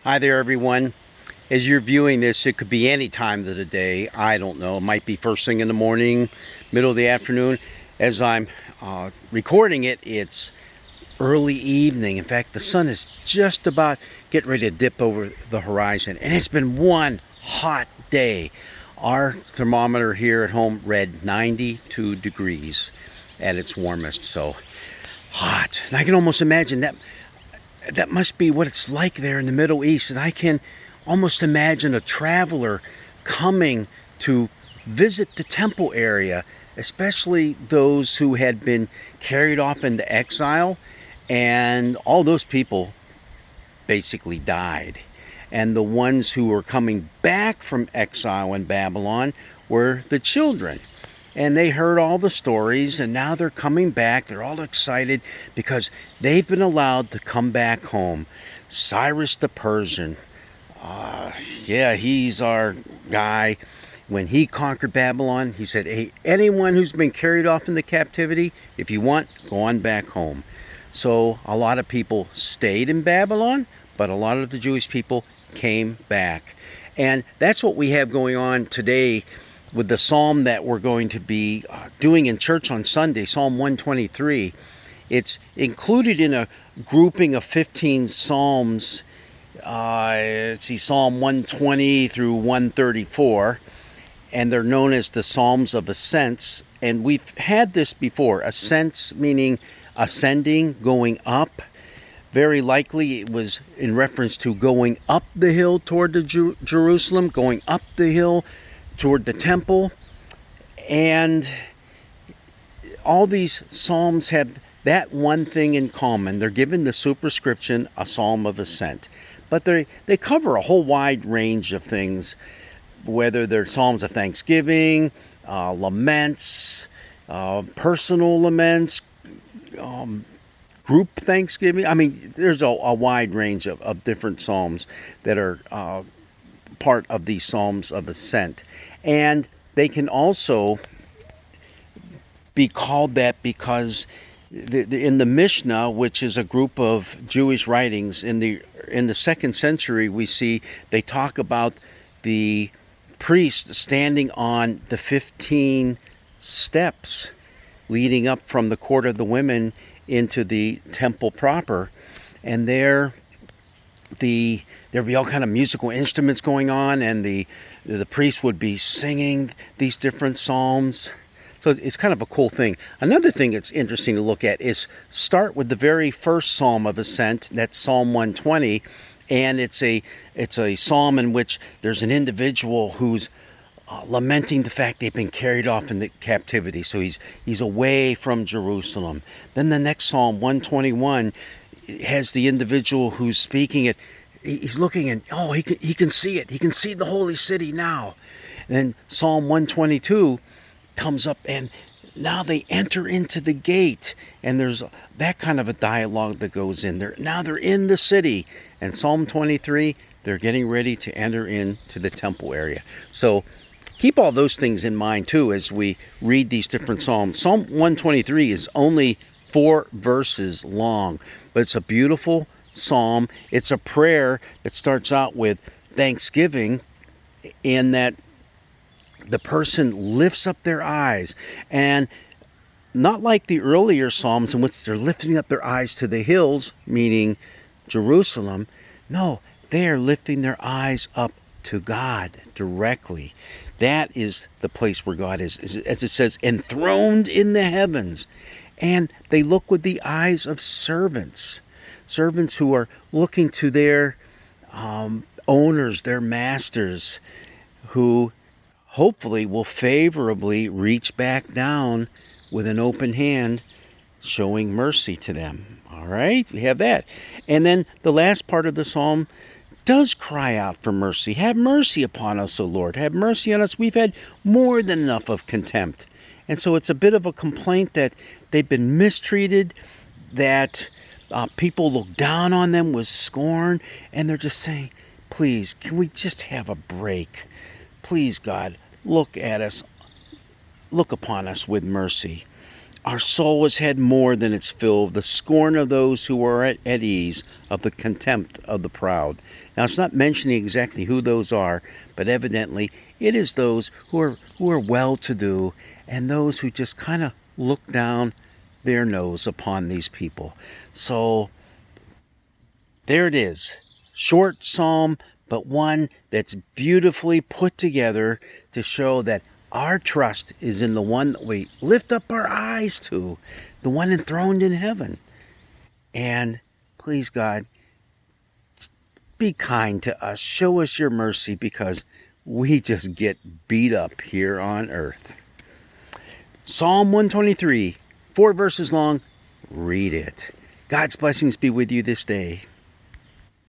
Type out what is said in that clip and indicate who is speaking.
Speaker 1: Hi there, everyone. As you're viewing this, it could be any time of the day. I don't know. It might be first thing in the morning, middle of the afternoon. As I'm recording it, it's early evening. In fact, the sun is just about getting ready to dip over the horizon, and it's been one hot day. Our thermometer here at home read 92 degrees at its warmest, so hot. And I can almost imagine that must be what it's like there in the Middle East. And I can almost imagine a traveler coming to visit the temple area, especially those who had been carried off into exile. And all those people basically died. And the ones who were coming back from exile in Babylon were the children. And they heard all the stories, and now they're coming back. They're all excited because they've been allowed to come back home. Cyrus the Persian, he's our guy. When he conquered Babylon, he said, hey, anyone who's been carried off into captivity, if you want, go on back home. So a lot of people stayed in Babylon, but a lot of the Jewish people came back. And that's what we have going on today with the psalm that we're going to be doing in church on Sunday, Psalm 123. It's included in a grouping of 15 psalms. Psalm 120 through 134, and they're known as the Psalms of Ascents. And we've had this before. Ascents meaning ascending, going up. Very likely it was in reference to going up the hill toward the Jerusalem, going up the hill toward the temple. And all these psalms have that one thing in common. They're given the superscription, a psalm of ascent. But they cover a whole wide range of things, whether they're psalms of thanksgiving, laments, personal laments, group thanksgiving. I mean, there's a wide range of different psalms that are part of these psalms of ascent. And they can also be called that because in the Mishnah, which is a group of Jewish writings in the 2nd century, we see they talk about the priest standing on the 15 steps leading up from the court of the women into the temple proper. And there'd be all kind of musical instruments going on, and the priest would be singing these different psalms. So it's kind of a cool thing. Another thing that's interesting to look at is start with the very first psalm of ascent. That's Psalm 120, and it's a psalm in which there's an individual who's lamenting the fact they've been carried off into captivity. So he's away from Jerusalem. Then the next Psalm 121 has the individual who's speaking it. He's looking and he can see it. He can see the holy city now. And then Psalm 122 comes up, and now they enter into the gate, and there's that kind of a dialogue that goes in there. Now they're in the city. And Psalm 23, they're getting ready to enter into the temple area. So keep all those things in mind too as we read these different psalms. Psalm 123 is only 4 verses long, but it's a beautiful psalm. It's a prayer that starts out with thanksgiving, in that the person lifts up their eyes, and not like the earlier psalms in which they're lifting up their eyes to the hills, meaning Jerusalem. No, they're lifting their eyes up to God directly. That is the place where God is, as it says, enthroned in the heavens. And they look with the eyes of servants who are looking to their owners, their masters, who hopefully will favorably reach back down with an open hand, showing mercy to them. All right, we have that. And then the last part of the psalm does cry out for mercy. Have mercy upon us, O Lord. Have mercy on us. We've had more than enough of contempt. And so it's a bit of a complaint that they've been mistreated, that people look down on them with scorn, and they're just saying, please, can we just have a break? Please, God, look at us. Look upon us with mercy. Our soul has had more than its fill of the scorn of those who are at ease, of the contempt of the proud. Now, it's not mentioning exactly who those are, but evidently it is those who are well-to-do and those who just kind of look down their nose upon these people. So there it is. Short psalm, but one that's beautifully put together to show that our trust is in the one that we lift up our eyes to, the one enthroned in heaven. And please, God, be kind to us. Show us your mercy, because we just get beat up here on earth. Psalm 123, 4 verses long. Read it. God's blessings be with you this day.